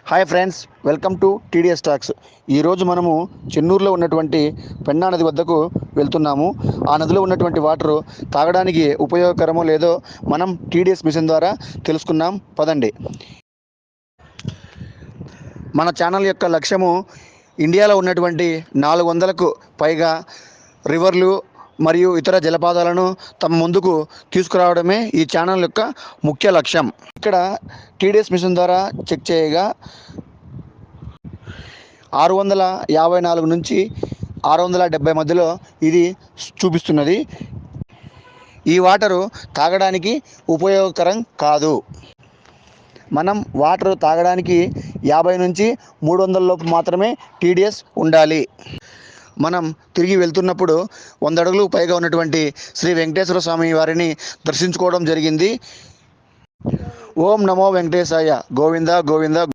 Hi friends, welcome to TDS talks. ఈరోజు మనము చెన్నూరులో ఉన్నటువంటి పెన్నా నది వద్దకు వెళ్తున్నాము. ఆ నదిలో ఉన్నటువంటి వాటరు తాగడానికి ఉపయోగకరమో లేదో మనం టీడీఎస్ మిషన్ ద్వారా తెలుసుకుందాం. పదండి. మన ఛానల్ యొక్క లక్ష్యము ఇండియాలో ఉన్నటువంటి 400కు పైగా రివర్లు మరియు ఇతర జలపాతాలను తమ ముందుకు తీసుకురావడమే ఈ ఛానల్ యొక్క ముఖ్య లక్ష్యం. ఇక్కడ టీడీఎస్ మిషన్ ద్వారా చెక్ చేయగా 654 నుంచి 670 మధ్యలో ఇది చూపిస్తున్నది. ఈ వాటరు తాగడానికి ఉపయోగకరం కాదు. మనం వాటర్ తాగడానికి 50 నుంచి 300 లోపు మాత్రమే టీడీఎస్ ఉండాలి. మనం తిరిగి వెళ్తున్నప్పుడు 100 అడుగులు పైగా ఉన్నటువంటి శ్రీ వెంకటేశ్వర స్వామి వారిని దర్శించుకోవడం జరిగింది. ఓం నమో వెంకటేశాయ. గోవింద గోవింద.